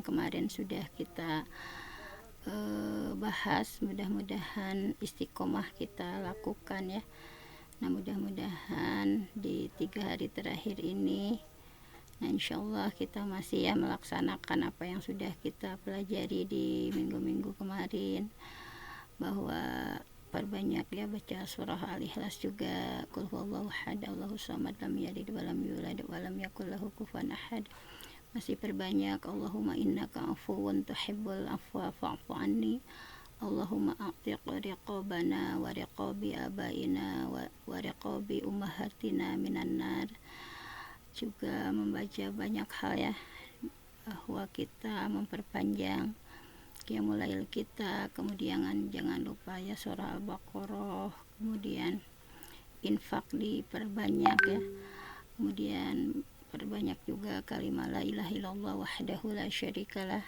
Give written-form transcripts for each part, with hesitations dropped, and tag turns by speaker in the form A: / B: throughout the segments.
A: yang kemarin sudah kita bahas. Mudah-mudahan istiqomah kita lakukan ya. Nah, mudah-mudahan di 3 hari terakhir ini, nah insyaallah kita masih ya melaksanakan apa yang sudah kita pelajari di minggu-minggu kemarin, bahwa perbanyak ya baca surah Al-Ikhlas juga, qul huwallahu ahad, Allahus samad, lam yalid walam yulad walam yakul lahu kufuwan ahad. Masih perbanyak Allahumma innaka afuwun tuhibbul afwa fa'fu anni, Allahumma a'tiq riqabana wa riqabi abaina wa riqabi ummahatina minan nar. Juga membaca banyak hal ya, bahwa kita memperpanjang qiyamul lail kita, kemudian jangan lupa ya surah Al-Baqarah, kemudian infak diperbanyak ya, kemudian perbanyak juga kalimat la ilaha illallah wahdahu la syarikalah,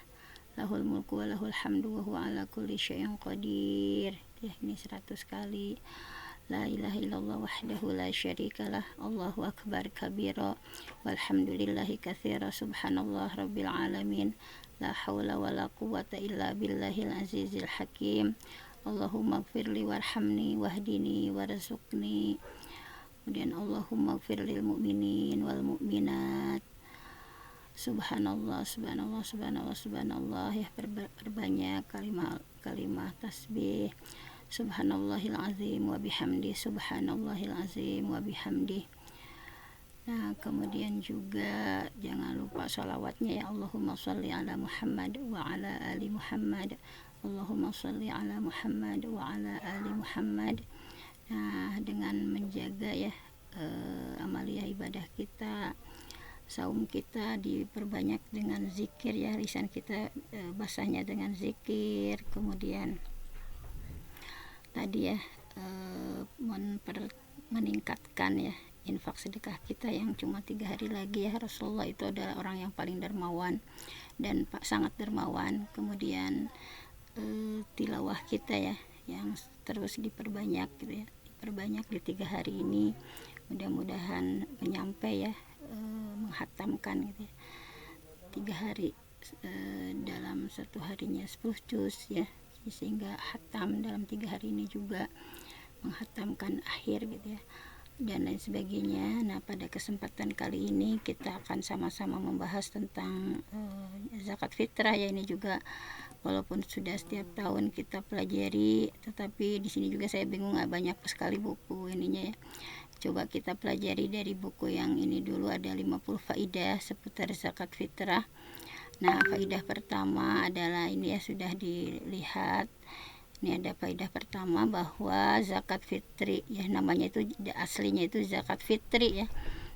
A: lahul mulku wa lahul hamdu wa huwa ala kulli syai'in qadir ya, ini 100 kali. La ilaha illallah wahdahu la syarikalah, Allahu akbar kabira, walhamdulillahi katsira, subhanallah rabbil alamin, la haula wala quwwata illa billahil azizil hakim, Allahumma gfirli warhamni wahdini warzuqni, kemudian Allahumma gfir lil mu'minin wal mu'minat, subhanallah subhanallah subhanallah subhanallah ya, perbanyak kalimat tasbih, subhanallahil azim wa bihamdi, subhanallahil azim wa bihamdi. Nah, kemudian juga jangan lupa salawatnya ya, Allahumma sholli ala Muhammad wa ala ali Muhammad, Allahumma sholli ala Muhammad wa ala ali Muhammad. Nah, dengan menjaga ya amalia ibadah kita, saum kita diperbanyak dengan zikir ya, lisan kita basahnya dengan zikir, kemudian tadi ya meningkatkan ya infak sedekah kita yang cuma 3 hari lagi ya. Rasulullah itu adalah orang yang paling dermawan dan sangat dermawan. Kemudian tilawah kita ya yang terus diperbanyak gitu ya, diperbanyak di 3 hari ini, mudah-mudahan menyampai ya, menghatamkan gitu ya, 3 hari dalam satu harinya 10 juz ya, sehingga hatam dalam 3 hari ini juga menghatamkan akhir gitu ya, dan lain sebagainya. Nah, pada kesempatan kali ini kita akan sama-sama membahas tentang zakat fitrah ya. Ini juga walaupun sudah setiap tahun kita pelajari, tetapi di sini juga saya bingung, banyak sekali buku ininya ya. Coba kita pelajari dari buku yang ini dulu, ada 50 faidah seputar zakat fitrah. Nah, faidah pertama adalah ini ya, sudah dilihat. Ini ada faidah pertama bahwa zakat fitri ya, namanya itu aslinya itu zakat fitri ya.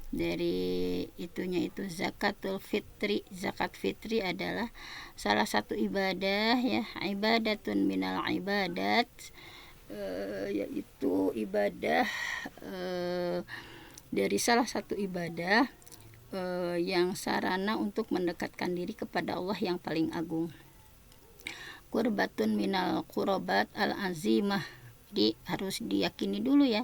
A: Dari itunya itu zakatul fitri. Zakat fitri adalah salah satu ibadah ya, ibadatun minal ibadat, yaitu ibadah dari salah satu ibadah yang sarana untuk mendekatkan diri kepada Allah yang paling agung. Qurbatun minal qurabat al-azimah. Jadi harus diyakini dulu ya,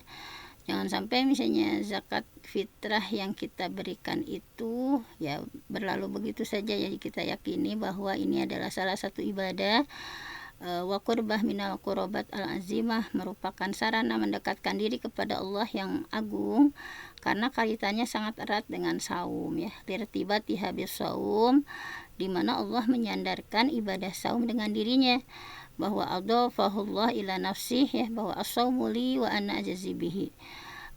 A: jangan sampai misalnya zakat fitrah yang kita berikan itu ya berlalu begitu saja ya. Kita yakini bahwa ini adalah salah satu ibadah. Wa qurbah minal qurabat al-azimah merupakan sarana mendekatkan diri kepada Allah yang agung, karena kaitannya sangat erat dengan saum ya, lirtibati habis saum, di mana Allah menyandarkan ibadah saum dengan dirinya, bahwa adhafahullah ila nafsih ya, bahwa as-saumu li wa ana ajazi bihi,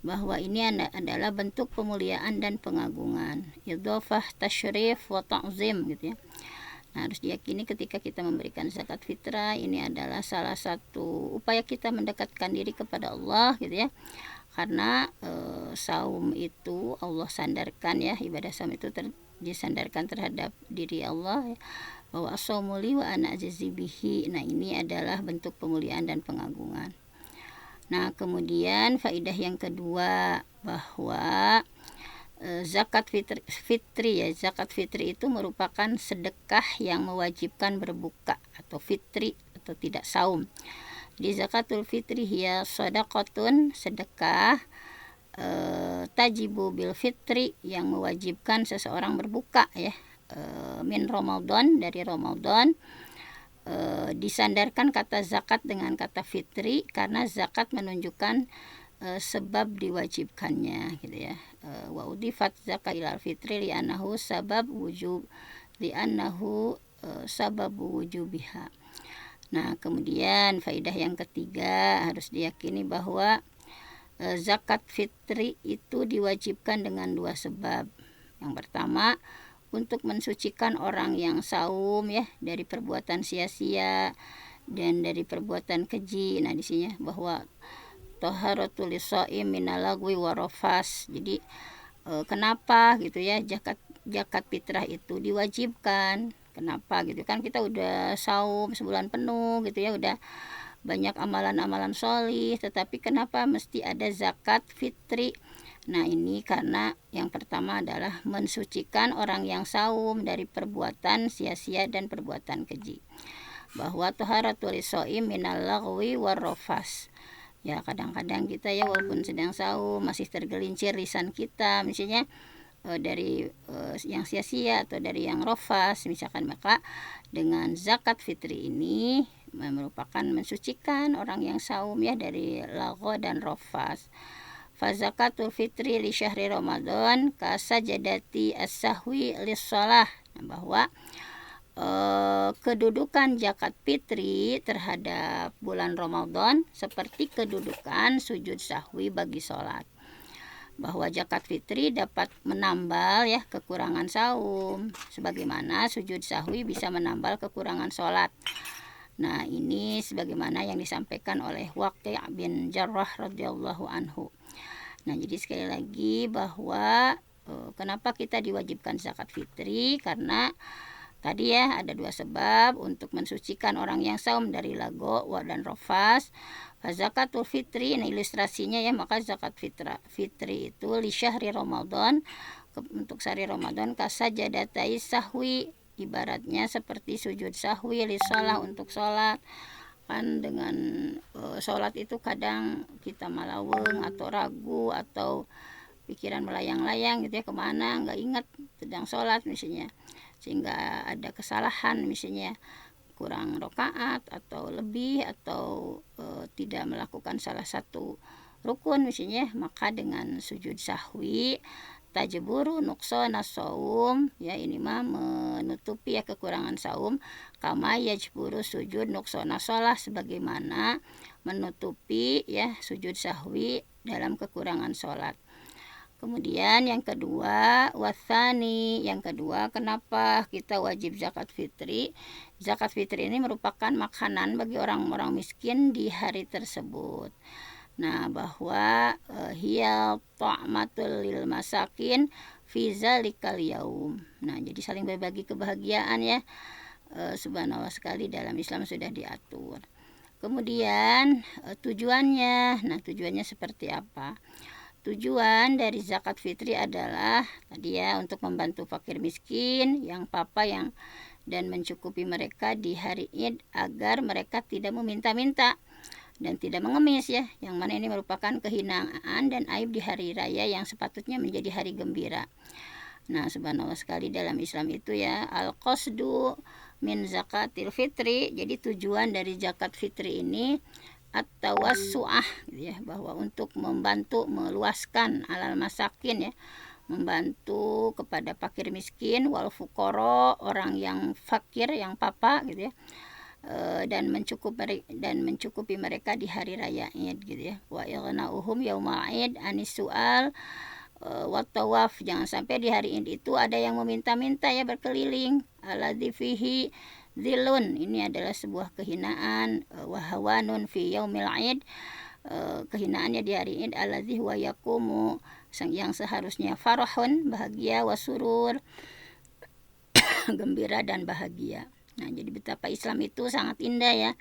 A: bahwa ini adalah bentuk pemuliaan dan pengagungan, idhafah tasyrif wa ta'zim gitu ya. Nah, harus diyakini ketika kita memberikan zakat fitrah, ini adalah salah satu upaya kita mendekatkan diri kepada Allah gitu ya. Karena saum itu Allah sandarkan ya, ibadah saum itu disandarkan terhadap diri Allah ya, bahwa as-saumu li wa ana ajazi bihi. Nah, ini adalah bentuk pemuliaan dan pengagungan. Nah, kemudian faidah yang kedua, bahwa zakat fitri ya, zakat fitri itu merupakan sedekah yang mewajibkan berbuka atau fitri atau tidak saum. Di zakatul fitri hiya shadaqatun, sedekah tajibu bil fitri, yang mewajibkan seseorang berbuka ya, min Ramadan, dari Ramadan. Disandarkan kata zakat dengan kata fitri karena zakat menunjukkan sebab diwajibkannya gitu ya. Wa udifat zakat ilal fitri li'annahu sabab wujub li'annahu sababu wujubiha. Nah, kemudian faidah yang ketiga, harus diyakini bahwa zakat fitri itu diwajibkan dengan dua sebab. Yang pertama, untuk mensucikan orang yang saum ya dari perbuatan sia-sia dan dari perbuatan keji. Nah, di sini bahwa taharatul lisa'im minal lagwi warafas. Jadi kenapa gitu ya zakat fitrah itu diwajibkan? Kenapa gitu kan, kita udah saum sebulan penuh gitu ya, udah banyak amalan-amalan sholih, tetapi kenapa mesti ada zakat fitri? Nah, ini karena yang pertama adalah mensucikan orang yang saum dari perbuatan sia-sia dan perbuatan keji. Bahwa taharatul shaim minal lagwi warrafas. Ya, kadang-kadang kita ya walaupun sedang saum masih tergelincir lisan kita misalnya dari yang sia-sia atau dari yang rofas misalkan, maka dengan zakat fitri ini merupakan mensucikan orang yang saum ya dari lagwa dan rofas. Fazakatul fitri li syahri Ramadan kasajadati as-sahwi lis-shalah. Bahwa kedudukan zakat fitri terhadap bulan Ramadan seperti kedudukan sujud sahwi bagi sholat. Bahwa zakat fitri dapat menambal ya kekurangan saum, sebagaimana sujud sahwi bisa menambal kekurangan sholat. Nah, ini sebagaimana yang disampaikan oleh Waqi' bin Jarrah radhiyallahu anhu. Nah, jadi sekali lagi bahwa kenapa kita diwajibkan zakat fitri, karena tadi ya ada dua sebab, untuk mensucikan orang yang saum dari lago dan rofas. Zakatul fitri, nah ilustrasinya ya, maka zakat fitri itu li syahri Ramadan, untuk sehari Ramadan, kasajadatai sahwi, ibaratnya seperti sujud sahwi li sholat, untuk sholat. Kan dengan sholat itu kadang kita malaweng atau ragu atau pikiran melayang-layang gitu ya, kemana nggak ingat sedang sholat misalnya, sehingga ada kesalahan misalnya kurang rokaat atau lebih atau tidak melakukan salah satu rukun misalnya, maka dengan sujud sahwi tajburu nuqsana saum, ya ini mah menutupi ya kekurangan saum, kama yajburu sujud nuqsana shalah, sebagaimana menutupi ya sujud sahwi dalam kekurangan sholat. Kemudian yang kedua, wasani, yang kedua, kenapa kita wajib zakat fitri? Zakat fitri ini merupakan makanan bagi orang-orang miskin di hari tersebut. Nah, bahwa hiya ta'matul lil masakin fi zalikal yaum. Nah, jadi saling berbagi kebahagiaan ya. Subhanallah, sekali dalam Islam sudah diatur. Kemudian tujuannya. Nah, tujuannya seperti apa? Tujuan dari zakat fitri adalah tadi ya, untuk membantu fakir miskin yang papa yang dan mencukupi mereka di hari Id agar mereka tidak meminta-minta dan tidak mengemis ya, yang mana ini merupakan kehinaan dan aib di hari raya yang sepatutnya menjadi hari gembira. Nah, subhanallah, sekali dalam Islam itu ya, al-qasdu min zakatil fitri, jadi tujuan dari zakat fitri ini at-tawassu'ah gitu ya, bahwa untuk membantu meluaskan alal masakin ya, membantu kepada fakir miskin, wal fuqara, orang yang fakir yang papa gitu ya, dan mencukupi mereka di hari raya Id gitu ya. Wa ighna'uhum yauma Id anis su'al wa tawaf, jangan sampai di hari Id itu ada yang meminta-minta ya, berkeliling. Alladzi fihi dzilun, ini adalah sebuah kehinaan. Wa hawanun fi yaumil Id, kehinaannya di hari Id. Alladzi huwa yaqumu, yang seharusnya farahun, bahagia, wasurur, gembira dan bahagia. Nah, jadi betapa Islam itu sangat indah ya,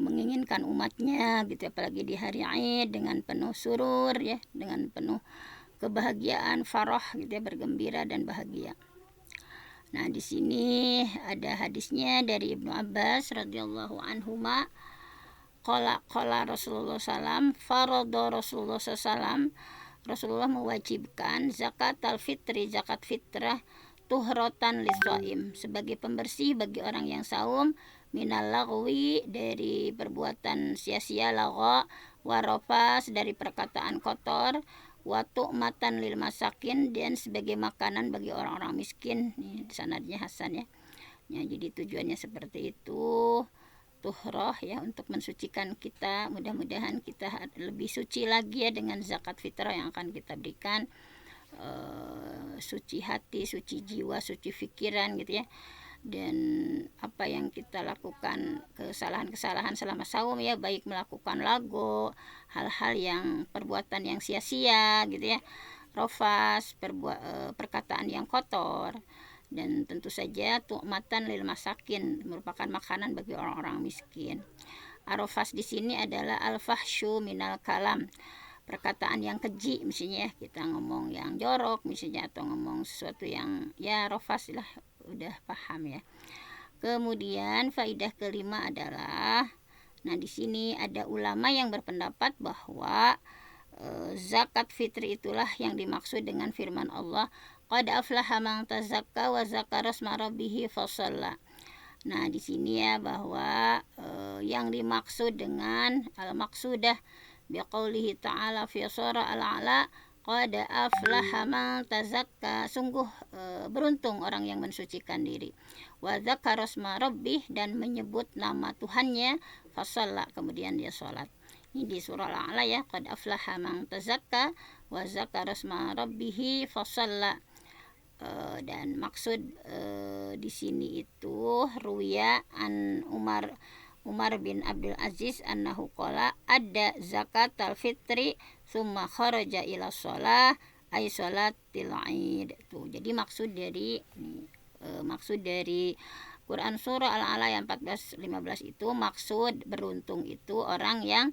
A: menginginkan umatnya gitu, apalagi di hari Id dengan penuh surur ya, dengan penuh kebahagiaan, farah gitu ya, bergembira dan bahagia. Nah, di sini ada hadisnya dari Ibnu Abbas radhiyallahu anhuma, qala Rasulullah sallam, farada Rasulullah sallam, Rasulullah mewajibkan zakat al-fitri, zakat fitrah, tuhrotan liswaim, sebagai pembersih bagi orang yang saum, minal lagwi, dari perbuatan sia-sia, lagha, warofas, dari perkataan kotor, wa tu'matan lil masakin, dan sebagai makanan bagi orang-orang miskin. Ini sanadnya hasan ya. Ya, jadi tujuannya seperti itu, tuhroh ya, untuk mensucikan kita. Mudah-mudahan kita lebih suci lagi ya dengan zakat fitrah yang akan kita berikan. Suci hati, suci jiwa, suci pikiran gitu ya. Dan apa yang kita lakukan, kesalahan-kesalahan selama saum ya, baik melakukan lago, hal-hal yang perbuatan yang sia-sia gitu ya, rofas, perkataan yang kotor, dan tentu saja tu'matan lil masakin, merupakan makanan bagi orang-orang miskin. Arofas di sini adalah al-fahsyu minal kalam, perkataan yang keji misalnya ya, kita ngomong yang jorok misalnya, atau ngomong sesuatu yang ya rofas lah, udah paham ya. Kemudian faidah kelima adalah, nah di sini ada ulama yang berpendapat bahwa zakat fitri itulah yang dimaksud dengan firman Allah, qad aflaha man tazakka wa zakara asma rabbih fasalla. Nah di sini ya, bahwa yang dimaksud dengan al-maqsudah biqaulihi ta'ala fi surah al-a'la, qad aflaha man tazakka, sungguh beruntung orang yang mensucikan diri, wa dzakara asma rabbih, dan menyebut nama Tuhannya, fasalla, kemudian dia sholat. Ini di surah al-a'la ya, qad aflaha man tazakka wa dzakara asma rabbih fasalla. Dan maksud di sini itu ruya an Umar bin Abdul Aziz annahu qala adda zakatal fitri summa kharaja ila shalah ay sholatil id. Tuh, jadi maksud dari Quran surah Al-A'la yang 14-15 itu, maksud beruntung itu orang yang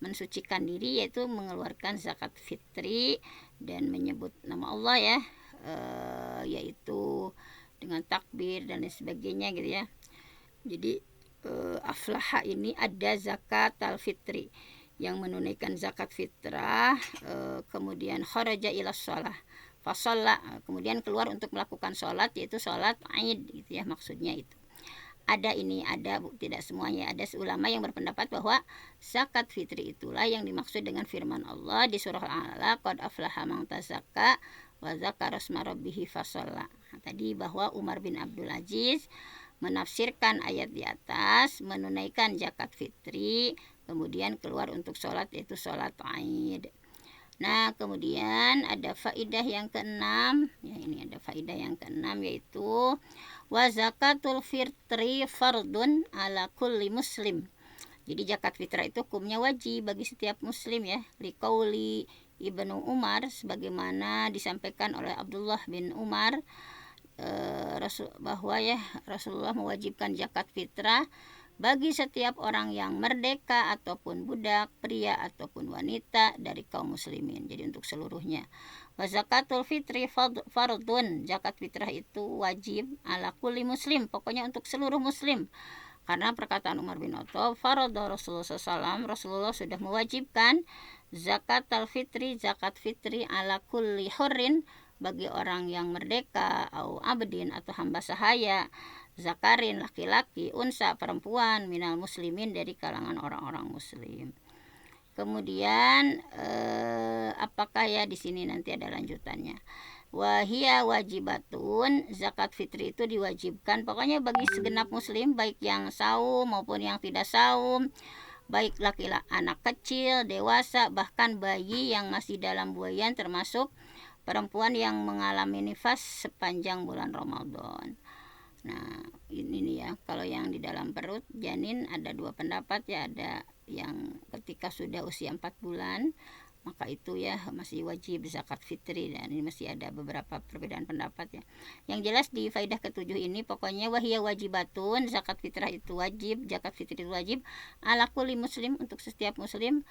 A: mensucikan diri, yaitu mengeluarkan zakat fitri dan menyebut nama Allah ya, yaitu dengan takbir dan lain sebagainya gitu ya. Jadi aflaha ini ada zakat al-fitri, yang menunaikan zakat fitrah, kemudian kharaja ila shalah fasalla, kemudian keluar untuk melakukan sholat, yaitu sholat Id gitu ya, maksudnya itu. Ada tidak semuanya, ada ulama yang berpendapat bahwa zakat fitri itulah yang dimaksud dengan firman Allah di surah Al-A'la, qad aflaha man tazakka wa dzakara asma rabbih fasalla. Tadi bahwa Umar bin Abdul Aziz menafsirkan ayat di atas, menunaikan zakat fitri, kemudian keluar untuk sholat, yaitu sholat Id. Nah kemudian ada faidah yang keenam ya, ini ada faidah yang keenam, yaitu wa zakatul fitri fardun ala kulli muslim. Jadi zakat fitrah itu hukumnya wajib bagi setiap muslim ya, liqauli Ibnu Umar, sebagaimana disampaikan oleh Abdullah bin Umar, bahwa ya Rasulullah mewajibkan zakat fitrah bagi setiap orang yang merdeka ataupun budak, pria ataupun wanita dari kaum muslimin. Jadi untuk seluruhnya. Wa zakatul fitri fardun, zakat fitrah itu wajib ala kulli muslim, pokoknya untuk seluruh muslim. Karena perkataan Umar bin Khattab, farada Rasulullah SAW, Rasulullah sudah mewajibkan zakat al-fitri, zakat fitri ala kulli hurrin, bagi orang yang merdeka, au abdin, atau hamba sahaya, zakarin, laki-laki, unsa, perempuan, minal muslimin, dari kalangan orang-orang muslim. Kemudian apakah ya, di sini nanti ada lanjutannya. Wahia wajibatun, zakat fitri itu diwajibkan pokoknya bagi segenap muslim, baik yang saum maupun yang tidak saum, baik laki-laki, anak kecil, dewasa, bahkan bayi yang masih dalam buayan, termasuk perempuan yang mengalami nifas sepanjang bulan Ramadan. Nah ini ya, kalau yang di dalam perut janin ada dua pendapat ya, ada yang ketika sudah usia 4 bulan maka itu ya masih wajib zakat fitri, dan ini masih ada beberapa perbedaan pendapat ya. Yang jelas di faidah ketujuh ini pokoknya wahia wajibatun, zakat fitrah itu wajib, zakat fitri itu wajib ala kulli muslim, untuk setiap muslim,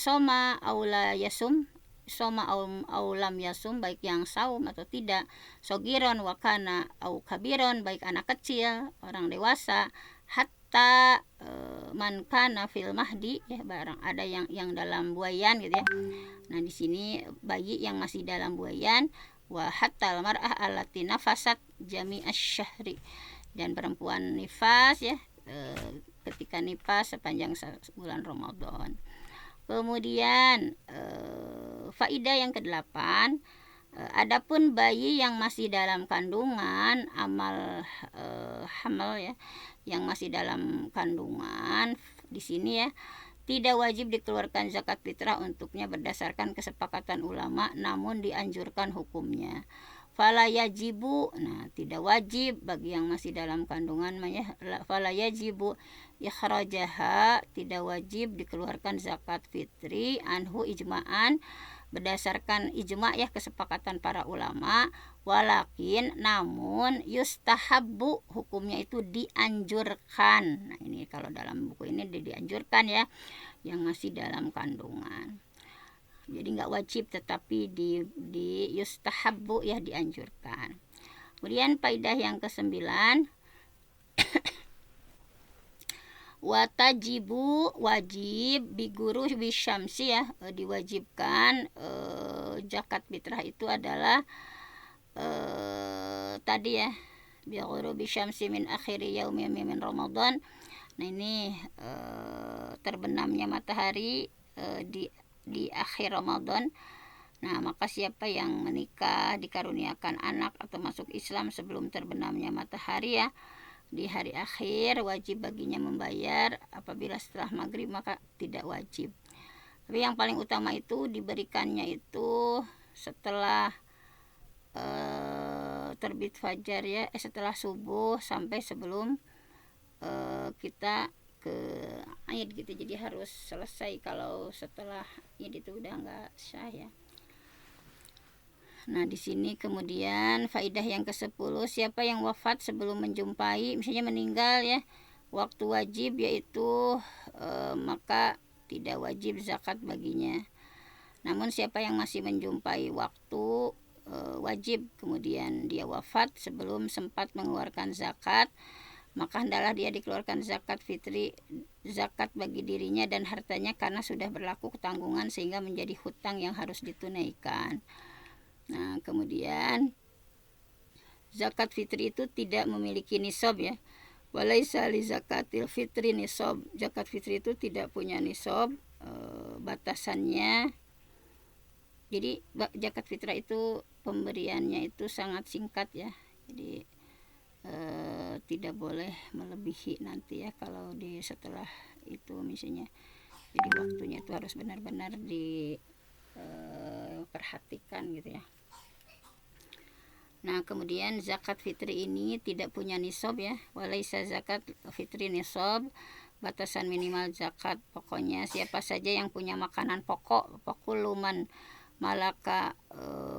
A: soma aula yasum, soma aulam yasum, baik yang saum atau tidak, sogiron wakana au kabiron, baik anak kecil, orang dewasa, hatta man kana fil mahdi ya, barang ada yang dalam buayan gitu ya. Nah di sini bayi yang masih dalam buayan, wa hatta mar'ah allati nafasat jami'asy syahri, dan perempuan nifas ya ketika nifas sepanjang bulan Ramadan. Kemudian faidah yang ke-8, adapun bayi yang masih dalam kandungan, amal hamil ya, yang masih dalam kandungan di sini ya, tidak wajib dikeluarkan zakat fitrah untuknya berdasarkan kesepakatan ulama, namun dianjurkan hukumnya. Fala yajibu, nah tidak wajib bagi yang masih dalam kandungan ya, fala yajibu ikhrajaha, tidak wajib dikeluarkan zakat fitri anhu ijma'an, berdasarkan ijma ya, kesepakatan para ulama. Walakin, namun yustahabbu, hukumnya itu dianjurkan. Nah ini kalau dalam buku ini dianjurkan ya, yang masih dalam kandungan. Jadi nggak wajib, tetapi di yustahabbu ya, dianjurkan. Kemudian faidah yang ke-9, watajibu, wajib, biguru bisyamsi ya, diwajibkan zakat fitrah itu adalah tadi ya, biguru bisyamsi min akhiri yaumi min Ramadan. Nah ini terbenamnya matahari di akhir Ramadan. Nah maka siapa yang menikah, dikaruniakan anak atau masuk Islam sebelum terbenamnya matahari ya, di hari akhir, wajib baginya membayar. Apabila setelah maghrib maka tidak wajib. Tapi yang paling utama itu diberikannya itu setelah terbit fajar ya, setelah subuh sampai sebelum kita ke Id gitu. Jadi harus selesai, kalau setelah Id itu udah nggak sah ya. Nah di sini kemudian faidah yang ke-10, siapa yang wafat sebelum menjumpai, misalnya meninggal ya, waktu wajib yaitu maka tidak wajib zakat baginya. Namun siapa yang masih menjumpai waktu wajib, kemudian dia wafat sebelum sempat mengeluarkan zakat, maka hendaklah dia dikeluarkan zakat fitri, zakat bagi dirinya dan hartanya, karena sudah berlaku ketanggungan sehingga menjadi hutang yang harus ditunaikan. Nah kemudian zakat fitri itu tidak memiliki nisab ya, walaisa li zakatil fitri nisab, zakat fitri itu tidak punya nisab batasannya. Jadi zakat fitrah itu pemberiannya itu sangat singkat ya, jadi tidak boleh melebihi nanti ya kalau di setelah itu misalnya. Jadi waktunya itu harus benar-benar diperhatikan gitu ya. Nah kemudian zakat fitri ini tidak punya nisab ya, walaisa zakat fitri nisab, batasan minimal zakat. Pokoknya siapa saja yang punya makanan pokok, pokuluman malaka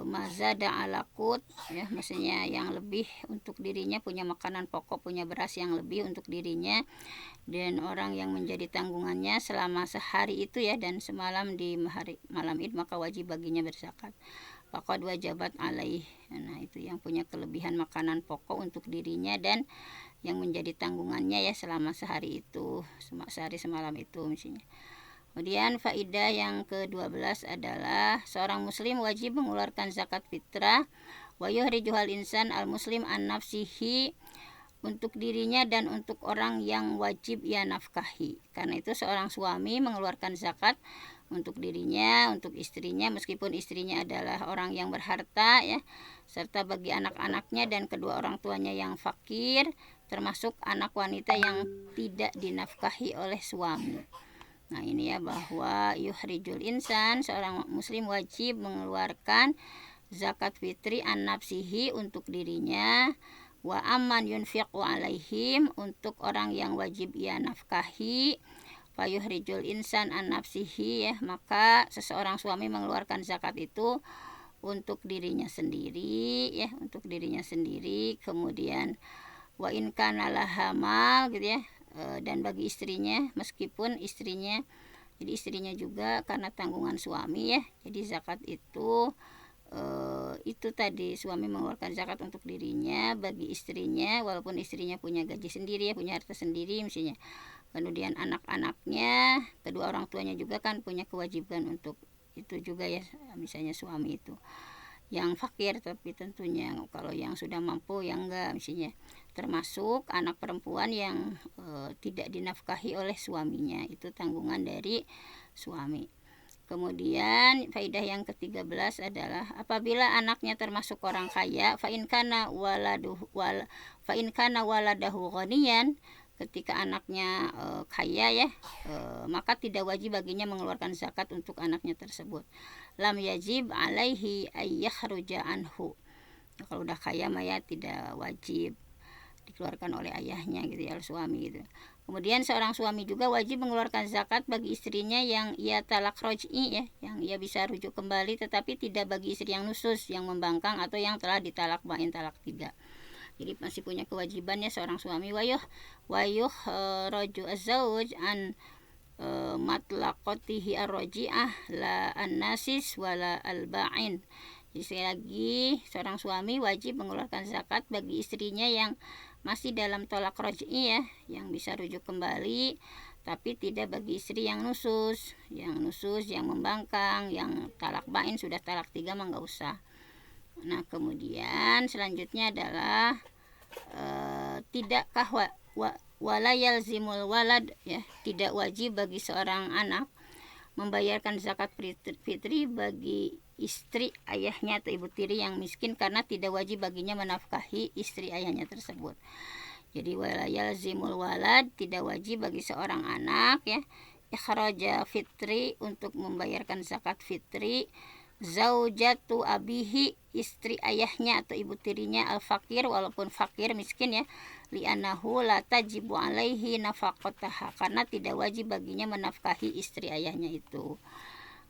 A: mazada alakut ya, maksudnya yang lebih untuk dirinya, punya makanan pokok, punya beras yang lebih untuk dirinya dan orang yang menjadi tanggungannya selama sehari itu ya, dan semalam di hari malam Id, maka wajib baginya berzakat. Faqad wajabat alaih. Nah itu yang punya kelebihan makanan pokok untuk dirinya dan yang menjadi tanggungannya ya selama sehari itu, sehari semalam itu misalnya. Kemudian faidah yang ke-12 adalah seorang muslim wajib mengeluarkan zakat fitrah wa yuhrijuhal insan al muslim an nafsihi, untuk dirinya dan untuk orang yang wajib ia nafkahi. Karena itu seorang suami mengeluarkan zakat untuk dirinya, untuk istrinya meskipun istrinya adalah orang yang berharta ya, serta bagi anak-anaknya dan kedua orang tuanya yang fakir, termasuk anak wanita yang tidak dinafkahi oleh suami. Nah ini ya, bahwa yuhrijul insan, seorang muslim wajib mengeluarkan zakat fitri an nafsihi, untuk dirinya, wa amman yunfiqu alaihim, untuk orang yang wajib ia nafkahi, fa yuhrijul insan an nafsihi ya, maka seseorang suami mengeluarkan zakat itu untuk dirinya sendiri ya, untuk dirinya sendiri. Kemudian wa in kana laha mal gitu ya, dan bagi istrinya meskipun istrinya, jadi istrinya juga karena tanggungan suami ya, jadi zakat itu tadi suami mengeluarkan zakat untuk dirinya, bagi istrinya walaupun istrinya punya gaji sendiri ya, punya harta sendiri misalnya. Kemudian anak-anaknya, kedua orang tuanya juga kan punya kewajiban untuk itu juga ya, misalnya suami itu. yang fakir, tapi tentunya kalau yang sudah mampu yang enggak, misalnya termasuk anak perempuan yang tidak dinafkahi oleh suaminya, itu tanggungan dari suami. Kemudian faidah yang ke-13 adalah apabila anaknya termasuk orang kaya, fa in kana waladahu ghaniyan, ketika anaknya kaya ya, maka tidak wajib baginya mengeluarkan zakat untuk anaknya tersebut. Lam yajib alaihi ayyakhruja anhu. Kalau udah kaya mah ya tidak wajib dikeluarkan oleh ayahnya gitu ya, oleh suami gitu. Kemudian seorang suami juga wajib mengeluarkan zakat bagi istrinya yang ia talak roj'i ya, yang ia bisa rujuk kembali, tetapi tidak bagi istri yang nusus, yang membangkang atau yang telah ditalak bain talak 3. Jadi masih punya kewajibannya seorang suami wayuh roju azauj an matlaqatihi arroji'ah la an-nasis wala al-ba'in. Jadi sekali lagi seorang suami wajib mengeluarkan zakat bagi istrinya yang masih dalam tolak roj'i ya, yang bisa rujuk kembali, tapi tidak bagi istri yang nusus, yang membangkang, yang talak bain sudah talak 3 mah nggak usah. Nah kemudian selanjutnya adalah tidakkah wala yalzimul walad ya, tidak wajib bagi seorang anak membayarkan zakat fitri bagi istri ayahnya atau ibu tiri yang miskin, karena tidak wajib baginya menafkahi istri ayahnya tersebut. Jadi wala yalzimul walad, tidak wajib bagi seorang anak ya ikhraja fitri, untuk membayarkan zakat fitri zaujatu abihi, istri ayahnya atau ibu tirinya al fakir, walaupun fakir miskin ya, li'annahu la tajibu alaihi nafaqataha, karena tidak wajib baginya menafkahi istri ayahnya itu.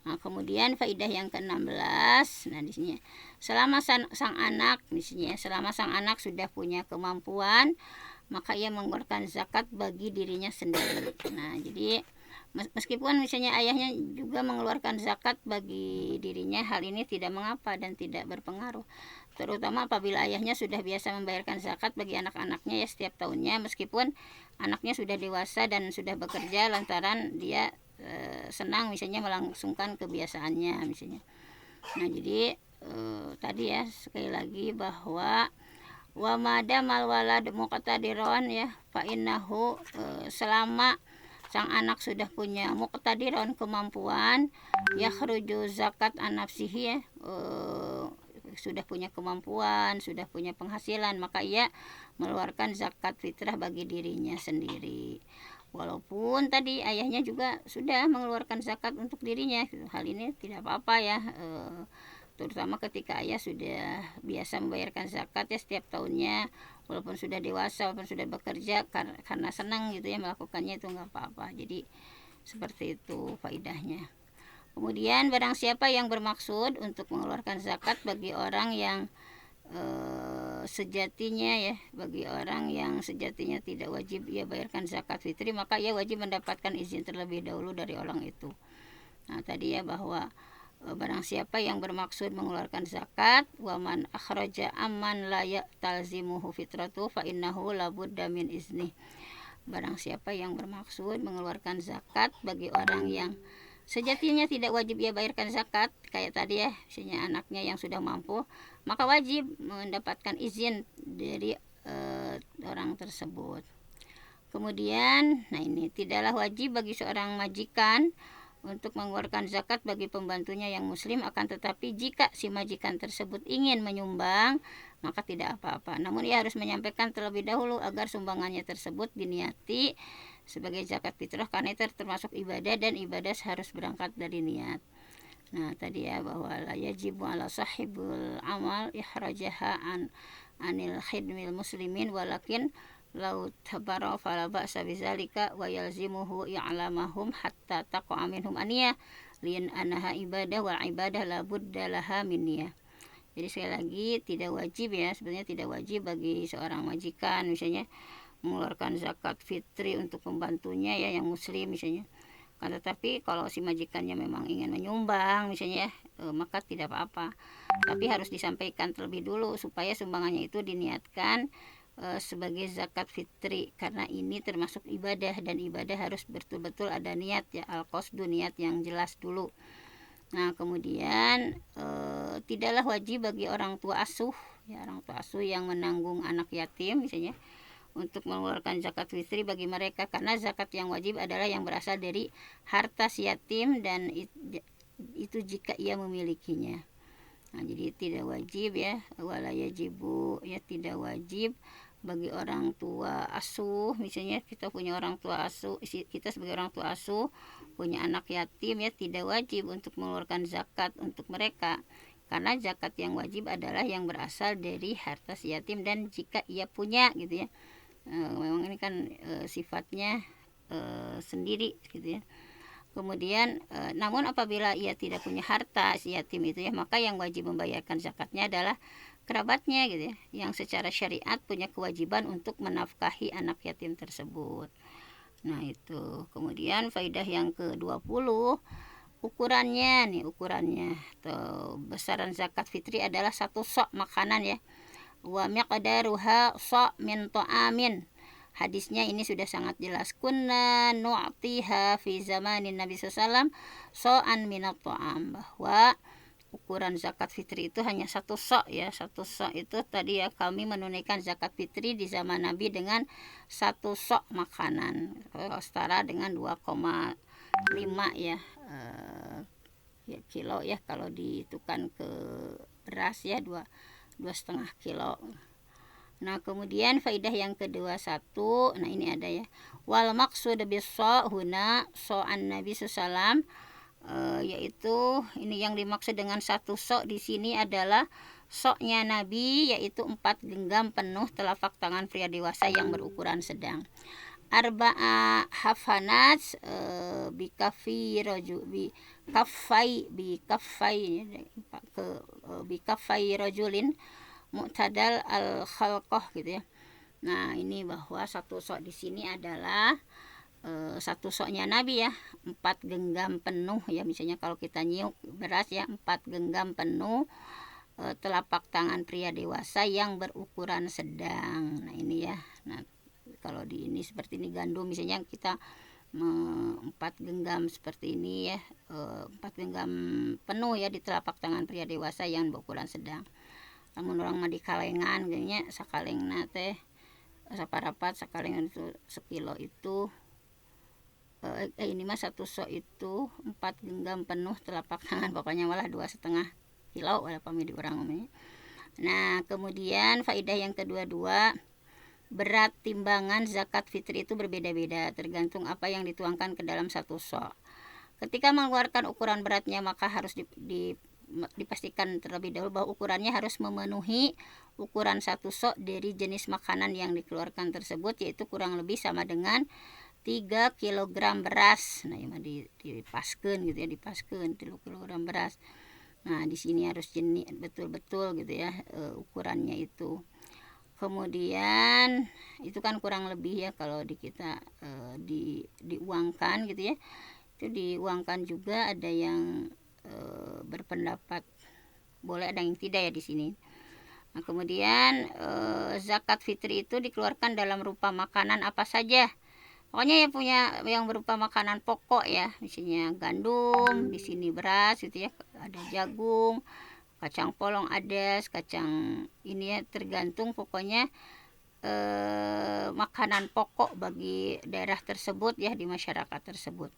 A: Nah, kemudian faidah yang ke-16, nah di sini selama sang anak, misalnya selama sang anak sudah punya kemampuan, maka ia mengeluarkan zakat bagi dirinya sendiri. Nah, jadi meskipun misalnya ayahnya juga mengeluarkan zakat bagi dirinya, hal ini tidak mengapa dan tidak berpengaruh, terutama apabila ayahnya sudah biasa membayarkan zakat bagi anak-anaknya ya setiap tahunnya, meskipun anaknya sudah dewasa dan sudah bekerja lantaran dia senang misalnya melangsungkan kebiasaannya misalnya. Nah jadi tadi ya sekali lagi bahwa wa madamal walad muqtadiron ya fa innahu, selama sang anak sudah punya muqtadiron, kemampuan, yakhruju zakat an nafsihi ya, sudah punya kemampuan, sudah punya penghasilan, maka ia mengeluarkan zakat fitrah bagi dirinya sendiri. Walaupun tadi ayahnya juga sudah mengeluarkan zakat untuk dirinya, hal ini tidak apa-apa ya, terutama ketika ayah sudah biasa membayarkan zakat ya setiap tahunnya, walaupun sudah dewasa, walaupun sudah bekerja, karena senang gitu ya melakukannya, itu nggak apa-apa. Jadi seperti itu faidahnya. Kemudian barang siapa yang bermaksud untuk mengeluarkan zakat bagi orang yang sejatinya ya, bagi orang yang sejatinya tidak wajib ia bayarkan zakat fitri, maka ia wajib mendapatkan izin terlebih dahulu dari orang itu. Nah tadi ya bahwa barang siapa yang bermaksud mengeluarkan zakat, waman akhraja amman la talzimuhu fitratu fa innahu labudda min izni. Barang siapa yang bermaksud mengeluarkan zakat bagi orang yang sejatinya tidak wajib ia bayarkan zakat, kayak tadi ya misalnya anaknya yang sudah mampu, maka wajib mendapatkan izin dari orang tersebut. Kemudian nah ini tidaklah wajib bagi seorang majikan untuk mengeluarkan zakat bagi pembantunya yang muslim, akan tetapi jika si majikan tersebut ingin menyumbang maka tidak apa-apa, namun ia harus menyampaikan terlebih dahulu agar sumbangannya tersebut diniati sebagai zakat fitrah, karena itu termasuk ibadah dan ibadah harus berangkat dari niat. Nah tadi ya bahwa la yajibu ala sahibul amal ihrajaha anil khidmil muslimin, walakin lau tabara fala ba'sa bizalika wa yalzimuhu i'lamahum hatta taqa'a minhum aniyah lian anaha ibadah wal ibadah la budda laha min niyah. Jadi sekali lagi tidak wajib ya, sebenarnya tidak wajib bagi seorang majikan misalnya mengeluarkan zakat fitri untuk pembantunya ya yang muslim misalnya. Kan tetapi kalau si majikannya memang ingin menyumbang misalnya ya, maka tidak apa-apa. Tapi harus disampaikan terlebih dulu supaya sumbangannya itu diniatkan sebagai zakat fitri, karena ini termasuk ibadah dan ibadah harus betul-betul ada niat ya, al-qasdu, niat yang jelas dulu. Nah, kemudian tidaklah wajib bagi orang tua asuh, ya, orang tua asuh yang menanggung anak yatim misalnya, untuk mengeluarkan zakat fitri bagi mereka, karena zakat yang wajib adalah yang berasal dari harta si yatim dan itu jika ia memilikinya. Nah, jadi tidak wajib ya, wala yajibu ya, tidak wajib bagi orang tua asuh. Misalnya kita punya orang tua asuh, kita sebagai orang tua asuh punya anak yatim ya, tidak wajib untuk mengeluarkan zakat untuk mereka, karena zakat yang wajib adalah yang berasal dari harta si yatim dan jika ia punya gitu ya. Memang ini kan sifatnya sendiri gitu ya. Kemudian namun apabila ia tidak punya harta si yatim itu ya, maka yang wajib membayarkan zakatnya adalah kerabatnya gitu ya, yang secara syariat punya kewajiban untuk menafkahi anak yatim tersebut. Nah, itu. Kemudian faidah yang ke-20, ukurannya atau besaran zakat fitri adalah 1 sok makanan ya. Wa miqdaruha sa' min ta'amin. Hadisnya ini sudah sangat jelas. Kunna nu'tiha fi zamanin Nabi SAW so'an minat ta'am, bahwa ukuran zakat fitri itu hanya 1 sok ya. 1 sok itu tadi ya, kami menunaikan zakat fitri di zaman Nabi dengan 1 sok makanan, setara dengan 2,5 ya, kilo ya, kalau dihitungkan ke beras ya 2,5 kilo. Nah, kemudian faidah yang ke-21, nah ini ada ya. Wal maqsud bis-sha' huna sha'an Nabi sallallahu, yaitu ini yang dimaksud dengan 1 sok di sini adalah soknya Nabi, yaitu 4 genggam penuh telapak tangan pria dewasa yang berukuran sedang. Arba'a hafanat bikafi rajul bikafai rajulin mu'tadal al khalqah gitu ya. Nah, ini bahwa 1 sok di sini adalah 1 soknya Nabi ya, 4 genggam penuh ya. Misalnya kalau kita nyiuk beras ya, 4 genggam penuh telapak tangan pria dewasa yang berukuran sedang. Nah, ini ya. Nah, kalau di ini seperti ini gandum misalnya, kita 4 genggam seperti ini ya, 4 genggam penuh ya di telapak tangan pria dewasa yang berukuran sedang. Namun orang mah di kalengan gini sakalengna teh saparapat sakalengan itu sekilo itu ini mah 1 sok itu 4 genggam penuh telapak tangan, pokoknya malah 2,5 kilo wala pami di orang umumnya. Nah, kemudian faidah yang ke-22, berat timbangan zakat fitri itu berbeda-beda tergantung apa yang dituangkan ke dalam 1 sok. Ketika mengeluarkan ukuran beratnya, maka harus dipastikan terlebih dahulu bahwa ukurannya harus memenuhi ukuran 1 sok dari jenis makanan yang dikeluarkan tersebut, yaitu kurang lebih sama dengan 3 kg beras. Nah, ini dipaskeun gitu ya, dipaskeun 3 kg beras. Nah, di sini harus jenis betul-betul gitu ya, ukurannya itu. Kemudian itu kan kurang lebih ya, kalau di kita diuangkan gitu ya, itu diuangkan juga. Ada yang berpendapat boleh, ada yang tidak ya di sini. Nah, kemudian zakat fitri itu dikeluarkan dalam rupa makanan apa saja. Pokoknya ya punya yang berupa makanan pokok ya, misalnya gandum, di sini beras gitu ya, ada jagung, kacang polong ada, kacang ini ya, tergantung pokoknya makanan pokok bagi daerah tersebut ya, di masyarakat tersebut.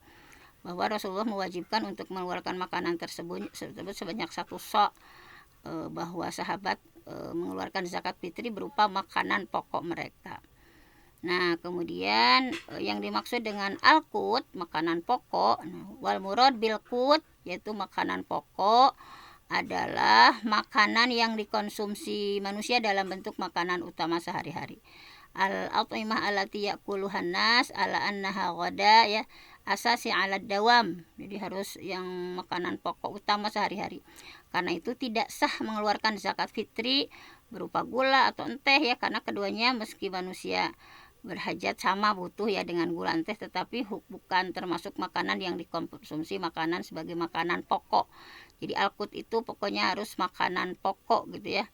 A: Bahwa Rasulullah mewajibkan untuk mengeluarkan makanan tersebut sebanyak 1 sok, bahwa sahabat mengeluarkan zakat fitri berupa makanan pokok mereka. Nah, kemudian yang dimaksud dengan al-qut, makanan pokok, wal murad bil qut, yaitu makanan pokok adalah makanan yang dikonsumsi manusia dalam bentuk makanan utama sehari-hari. Al-at'imah allati ya'kuluhan nas ala annaha ghada ya, asasi ala dawam. Jadi harus yang makanan pokok utama sehari-hari. Karena itu tidak sah mengeluarkan zakat fitri berupa gula atau teh ya, karena keduanya meski manusia berhajat sama butuh ya dengan gula teh, tetapi bukan termasuk makanan yang dikonsumsi makanan sebagai makanan pokok. Jadi al-qut itu pokoknya harus makanan pokok gitu ya.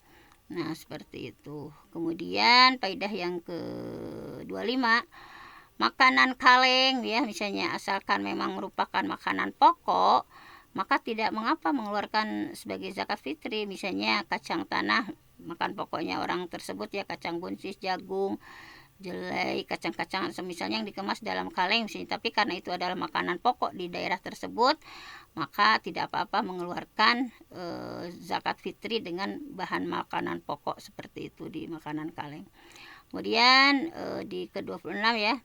A: Nah, seperti itu. Kemudian faidah yang ke-25, makanan kaleng ya, misalnya asalkan memang merupakan makanan pokok, maka tidak mengapa mengeluarkan sebagai zakat fitri. Misalnya kacang tanah, makan pokoknya orang tersebut ya, kacang buncis, jagung, jelai, kacang-kacangan semisalnya yang dikemas dalam kaleng misalnya, tapi karena itu adalah makanan pokok di daerah tersebut, maka tidak apa-apa mengeluarkan zakat fitri dengan bahan makanan pokok seperti itu di makanan kaleng. Kemudian di ke-26 ya,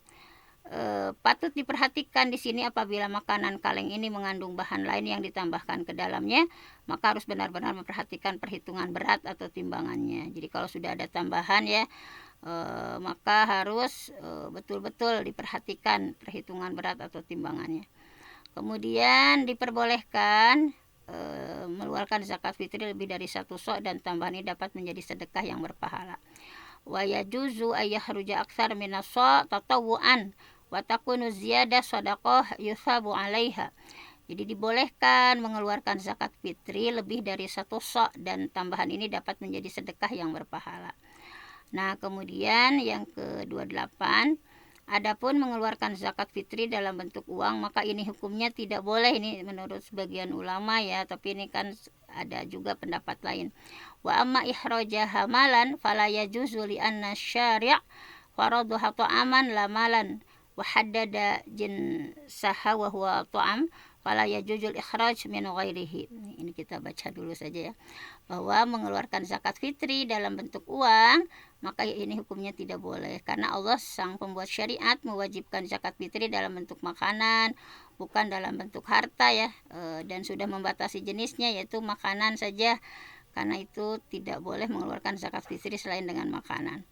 A: patut diperhatikan di sini apabila makanan kaleng ini mengandung bahan lain yang ditambahkan ke dalamnya, maka harus benar-benar memperhatikan perhitungan berat atau timbangannya. Jadi kalau sudah ada tambahan ya, maka harus betul-betul diperhatikan perhitungan berat atau timbangannya. Kemudian diperbolehkan mengeluarkan zakat fitri lebih dari 1 sok dan tambahan ini dapat menjadi sedekah yang berpahala. Wa yajuzu ayyahruja aktsar minas sok tatawuan wa takunu ziyadah shadaqah yusabu 'alaiha. Jadi dibolehkan mengeluarkan zakat fitri lebih dari 1 sok dan tambahan ini dapat menjadi sedekah yang berpahala. Nah, kemudian yang ke-28, adapun mengeluarkan zakat fitri dalam bentuk uang, maka ini hukumnya tidak boleh. Ini menurut sebagian ulama ya, tapi ini kan ada juga pendapat lain. Wa amma ihrajaha malan fala yajuzu li anna syari' faraduha ta'aman la malan wa haddada jinsaha wa huwa ta'am fala yajuzul ikhraj min ghairihi. Ini kita baca dulu saja ya, bahwa mengeluarkan zakat fitri dalam bentuk uang, maka ini hukumnya tidak boleh, karena Allah sang pembuat syariat mewajibkan zakat fitri dalam bentuk makanan, bukan dalam bentuk harta ya, dan sudah membatasi jenisnya yaitu makanan saja. Karena itu tidak boleh mengeluarkan zakat fitri selain dengan makanan.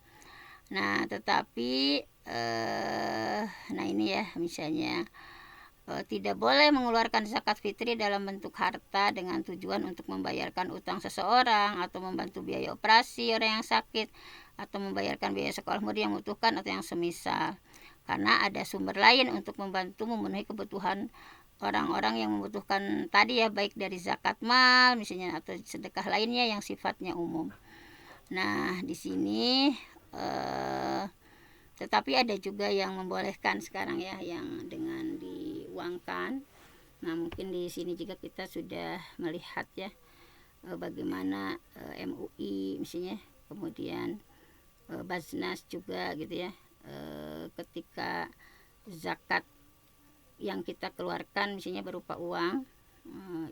A: Nah, tetapi nah ini ya, misalnya tidak boleh mengeluarkan zakat fitri dalam bentuk harta dengan tujuan untuk membayarkan utang seseorang atau membantu biaya operasi orang yang sakit atau membayarkan biaya sekolah murid yang membutuhkan atau yang semisal, karena ada sumber lain untuk membantu memenuhi kebutuhan orang-orang yang membutuhkan tadi ya, baik dari zakat mal misalnya atau sedekah lainnya yang sifatnya umum. Nah, di sini tetapi ada juga yang membolehkan sekarang ya, yang dengan diuangkan. Nah, mungkin di sini juga kita sudah melihat ya bagaimana MUI misalnya, kemudian Basnas juga gitu ya, ketika zakat yang kita keluarkan misalnya berupa uang,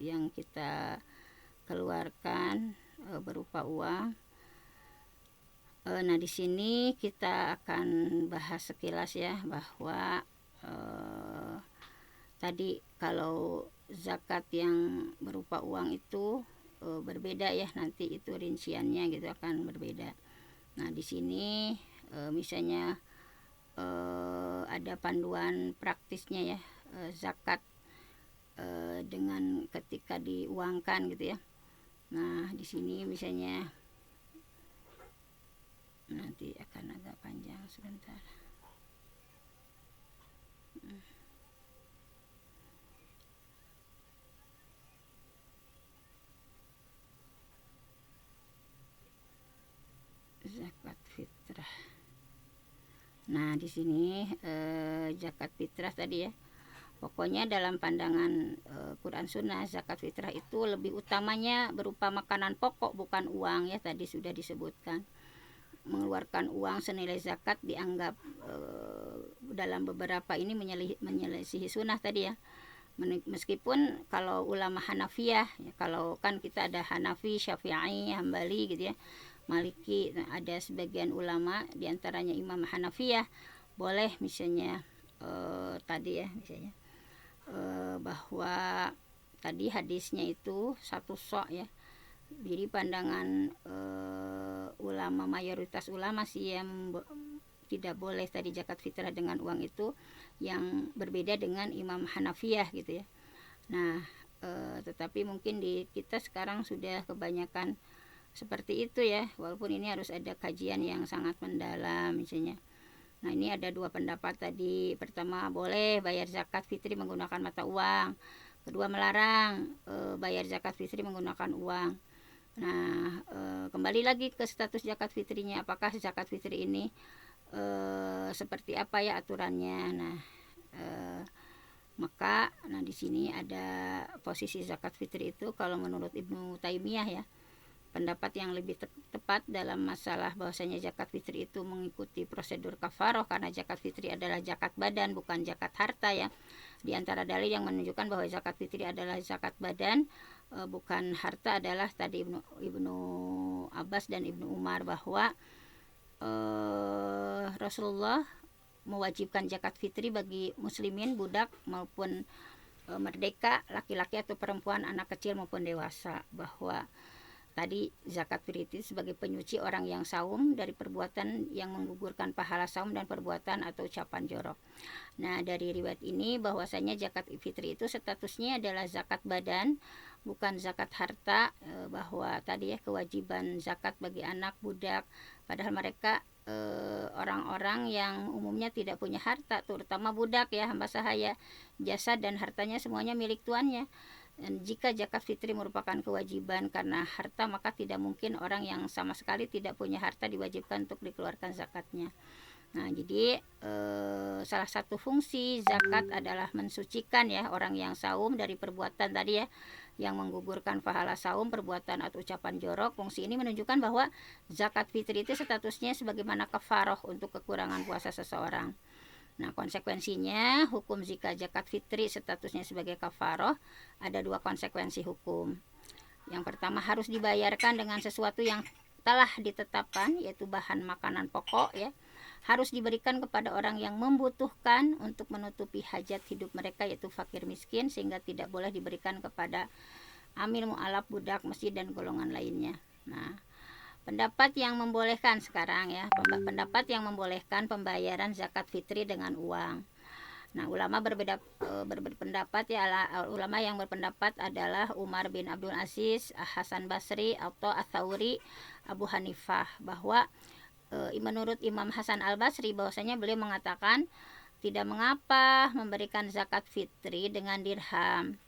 A: yang kita keluarkan berupa uang. Nah, di sini kita akan bahas sekilas ya, bahwa tadi kalau zakat yang berupa uang itu berbeda ya, nanti itu rinciannya gitu akan berbeda. Nah, di sini misalnya ada panduan praktisnya ya, zakat dengan ketika diuangkan gitu ya. Nah, di sini misalnya nanti akan agak panjang sebentar. Zakat fitrah. Nah, di sini zakat fitrah tadi ya. Pokoknya dalam pandangan Quran Sunnah, zakat fitrah itu lebih utamanya berupa makanan pokok, bukan uang ya, tadi sudah disebutkan. Mengeluarkan uang senilai zakat dianggap dalam beberapa ini menyelisihi sunnah tadi ya. Meskipun kalau ulama Hanafiyah ya, kalau kan kita ada Hanafi, Syafi'i, Hambali gitu ya, Maliki. Nah, ada sebagian ulama diantaranya Imam Hanafiyah boleh misalnya tadi ya, misalnya bahwa tadi hadisnya itu 1 sok ya. Jadi pandangan ulama, mayoritas ulama sih yang tidak boleh tadi zakat fitrah dengan uang itu, yang berbeda dengan Imam Hanafiyah gitu ya. Nah, tetapi mungkin di kita sekarang sudah kebanyakan seperti itu ya, walaupun ini harus ada kajian yang sangat mendalam misalnya. Nah, ini ada 2 pendapat tadi. Pertama, boleh bayar zakat fitri menggunakan mata uang. Kedua, melarang bayar zakat fitri menggunakan uang. Nah, kembali lagi ke status zakat fitrinya, apakah zakat fitri ini seperti apa ya aturannya. Nah, Maka di sini ada posisi zakat fitri itu kalau menurut Ibnu Taimiyah ya, pendapat yang lebih tepat dalam masalah bahwasanya zakat fitri itu mengikuti prosedur kafaroh, karena zakat fitri adalah zakat badan bukan zakat harta ya. Di antara dalil yang menunjukkan bahwa zakat fitri adalah zakat badan bukan harta adalah tadi Ibnu Abbas dan Ibnu Umar, bahwa Rasulullah mewajibkan zakat fitri bagi muslimin, budak maupun merdeka, laki-laki atau perempuan, anak kecil maupun dewasa, bahwa tadi zakat fitri itu sebagai penyuci orang yang saum dari perbuatan yang menggugurkan pahala saum dan perbuatan atau ucapan jorok. Nah, dari riwayat ini bahwasanya zakat fitri itu statusnya adalah zakat badan bukan zakat harta, bahwa tadi ya kewajiban zakat bagi anak, budak, padahal mereka orang-orang yang umumnya tidak punya harta, terutama budak ya, hamba sahaya, jasad dan hartanya semuanya milik tuannya. Dan jika zakat fitri merupakan kewajiban karena harta, maka tidak mungkin orang yang sama sekali tidak punya harta diwajibkan untuk dikeluarkan zakatnya. Nah, jadi salah satu fungsi zakat adalah mensucikan ya orang yang saum dari perbuatan tadi ya, yang menggugurkan pahala saum, perbuatan atau ucapan jorok. Fungsi ini menunjukkan bahwa zakat fitri itu statusnya sebagaimana kafaroh untuk kekurangan puasa seseorang. Nah, konsekuensinya hukum jika zakat fitri statusnya sebagai kafaroh, ada dua konsekuensi hukum. Yang pertama, harus dibayarkan dengan sesuatu yang telah ditetapkan, yaitu bahan makanan pokok ya, harus diberikan kepada orang yang membutuhkan untuk menutupi hajat hidup mereka, yaitu fakir miskin, sehingga tidak boleh diberikan kepada amil, mu'alaf, budak, masjid dan golongan lainnya. Nah, pendapat yang membolehkan sekarang ya, pendapat yang membolehkan pembayaran zakat fitri dengan uang. Nah, ulama berpendapat ya, ulama yang berpendapat adalah Umar bin Abdul Aziz, Hasan Basri, atau Ats-Tsauri, Abu Hanifah, bahwa menurut Imam Hasan Al-Basri bahwasanya beliau mengatakan tidak mengapa memberikan zakat fitri dengan dirham.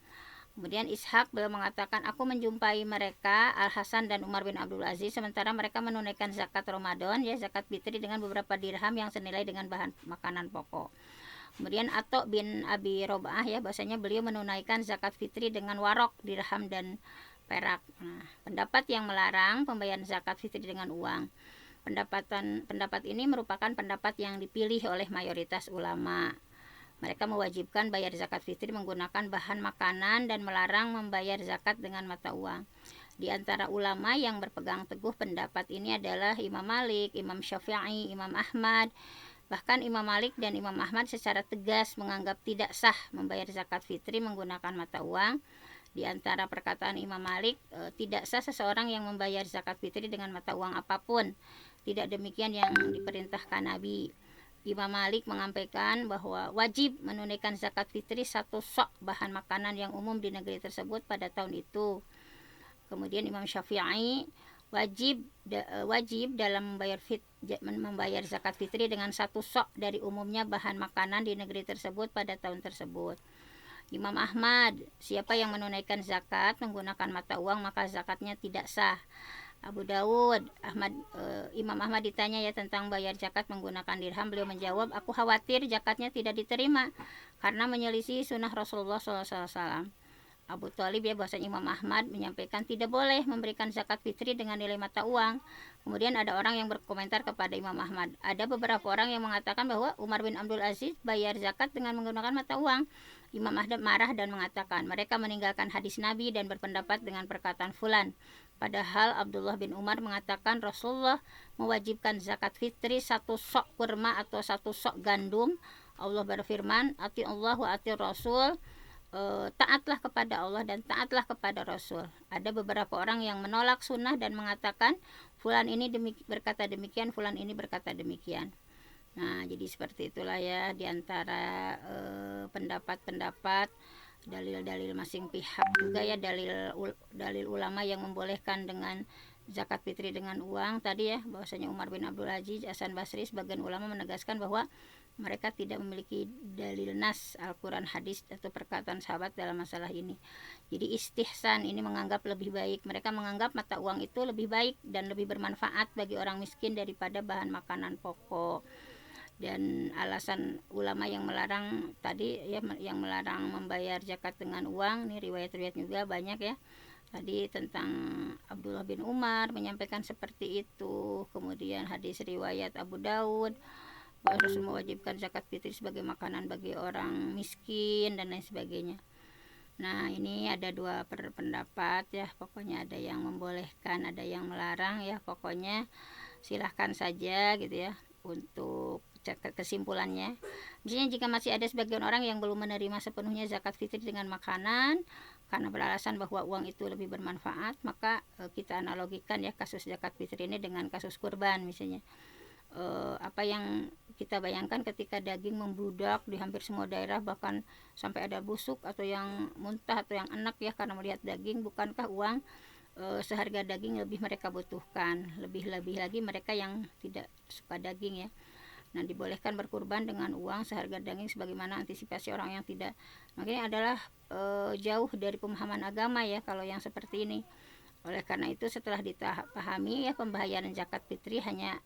A: Kemudian Ishaq beliau mengatakan, aku menjumpai mereka, Al-Hasan dan Umar bin Abdul Aziz, sementara mereka menunaikan zakat Ramadan ya, zakat fitri dengan beberapa dirham yang senilai dengan bahan makanan pokok. Kemudian Atok bin Abi Robah ya, bahasanya beliau menunaikan zakat fitri dengan warok, dirham dan perak. Nah, pendapat yang melarang pembayaran zakat fitri dengan uang. Pendapat ini merupakan pendapat yang dipilih oleh mayoritas ulama. Mereka mewajibkan bayar zakat fitri menggunakan bahan makanan dan melarang membayar zakat dengan mata uang. Di antara ulama yang berpegang teguh pendapat ini adalah Imam Malik, Imam Syafi'i, Imam Ahmad. Bahkan Imam Malik dan Imam Ahmad secara tegas menganggap tidak sah membayar zakat fitri menggunakan mata uang. Di antara perkataan Imam Malik, tidak sah seseorang yang membayar zakat fitri dengan mata uang apapun. Tidak demikian yang diperintahkan Nabi. Imam Malik menyampaikan bahwa wajib menunaikan zakat fitri satu sok bahan makanan yang umum di negeri tersebut pada tahun itu. Kemudian Imam Syafi'i wajib dalam membayar zakat fitri dengan satu sok dari umumnya bahan makanan di negeri tersebut pada tahun tersebut. Imam Ahmad, siapa yang menunaikan zakat menggunakan mata uang maka zakatnya tidak sah. Abu Dawud, Imam Ahmad ditanya ya tentang bayar zakat menggunakan dirham, beliau menjawab, aku khawatir zakatnya tidak diterima karena menyelisih sunnah Rasulullah SAW. Abu Thalib ya, bahasa Imam Ahmad menyampaikan tidak boleh memberikan zakat fitri dengan nilai mata uang. Kemudian ada orang yang berkomentar kepada Imam Ahmad. Ada beberapa orang yang mengatakan bahwa Umar bin Abdul Aziz bayar zakat dengan menggunakan mata uang. Imam Ahmad marah dan mengatakan mereka meninggalkan hadis Nabi dan berpendapat dengan perkataan fulan. Padahal Abdullah bin Umar mengatakan Rasulullah mewajibkan zakat fitri satu sok kurma atau satu sok gandum. Allah berfirman, ati Allah wa ati Rasul, taatlah kepada Allah dan taatlah kepada Rasul. Ada beberapa orang yang menolak sunnah dan mengatakan fulan ini berkata demikian, fulan ini berkata demikian. Nah, jadi seperti itulah ya diantara pendapat-pendapat, dalil-dalil masing pihak juga ya, dalil ulama yang membolehkan dengan zakat fitri dengan uang tadi ya, bahwasanya Umar bin Abdul Aziz, Hasan Basri, sebagian ulama menegaskan bahwa mereka tidak memiliki dalil nas Al-Quran, hadis atau perkataan sahabat dalam masalah ini. Jadi istihsan ini menganggap lebih baik, mereka menganggap mata uang itu lebih baik dan lebih bermanfaat bagi orang miskin daripada bahan makanan pokok. Dan alasan ulama yang melarang tadi ya, yang melarang membayar zakat dengan uang, nih riwayat-riwayat juga banyak ya. Tadi tentang Abdullah bin Umar menyampaikan seperti itu. Kemudian hadis riwayat Abu Daud, Rasul mewajibkan zakat fitri sebagai makanan bagi orang miskin dan lain sebagainya. Nah, ini ada dua pendapat ya, pokoknya ada yang membolehkan, ada yang melarang ya, pokoknya silahkan saja gitu ya untuk kesimpulannya. Misalnya jika masih ada sebagian orang yang belum menerima sepenuhnya zakat fitri dengan makanan karena beralasan bahwa uang itu lebih bermanfaat, maka kita analogikan ya kasus zakat fitri ini dengan kasus kurban misalnya. Apa yang kita bayangkan ketika daging membludak di hampir semua daerah, bahkan sampai ada busuk atau yang muntah atau yang enak ya karena melihat daging, bukankah uang seharga daging lebih mereka butuhkan, lebih-lebih lagi mereka yang tidak suka daging ya. Nah, dibolehkan berkurban dengan uang seharga daging sebagaimana antisipasi orang yang tidak. Makanya adalah jauh dari pemahaman agama ya kalau yang seperti ini. Oleh karena itu setelah dipahami ya pembayaran zakat fitri hanya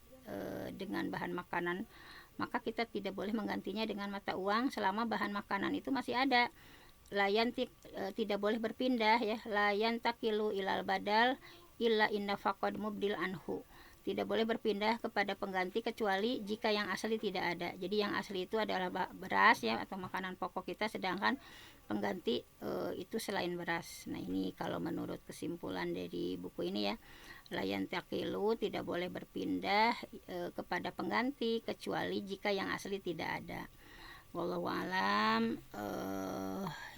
A: dengan bahan makanan, maka kita tidak boleh menggantinya dengan mata uang selama bahan makanan itu masih ada. Tidak boleh berpindah ya, layan takilu ilal badal illa inna faqad mubdil anhu. Tidak boleh berpindah kepada pengganti kecuali jika yang asli tidak ada. Jadi yang asli itu adalah beras ya atau makanan pokok kita, sedangkan pengganti itu selain beras. Nah, ini kalau menurut kesimpulan dari buku ini ya, layan takilu, tidak boleh berpindah kepada pengganti kecuali jika yang asli tidak ada. Wallahu alam,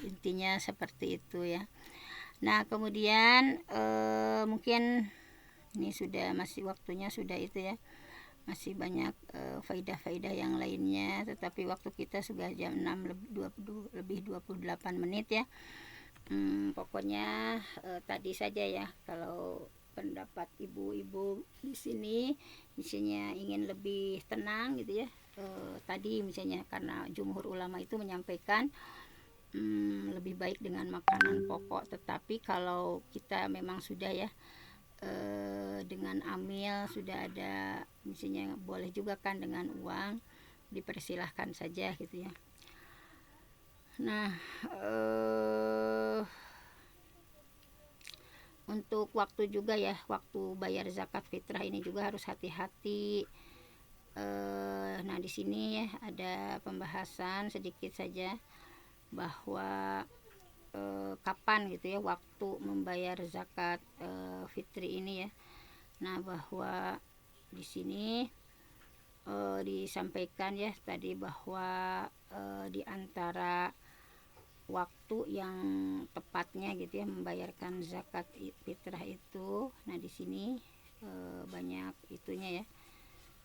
A: intinya seperti itu ya. Nah, kemudian mungkin ini sudah masih waktunya sudah itu ya, masih banyak faidah-faidah yang lainnya, tetapi waktu kita sudah jam 6 lebih 28 menit ya. Pokoknya tadi saja ya, kalau pendapat ibu-ibu di sini misalnya ingin lebih tenang gitu ya, tadi misalnya karena jumhur ulama itu menyampaikan lebih baik dengan makanan pokok, tetapi kalau kita memang sudah ya dengan amil sudah ada misalnya, boleh juga kan dengan uang, dipersilahkan saja gitu ya. Nah, untuk waktu juga ya, waktu bayar zakat fitrah ini juga harus hati-hati. Nah, di sini ya ada pembahasan sedikit saja bahwa kapan gitu ya waktu membayar zakat fitri ini ya. Nah, bahwa di sini disampaikan ya tadi bahwa di antara waktu yang tepatnya gitu ya membayarkan zakat fitrah itu. Nah, di sini banyak itunya ya,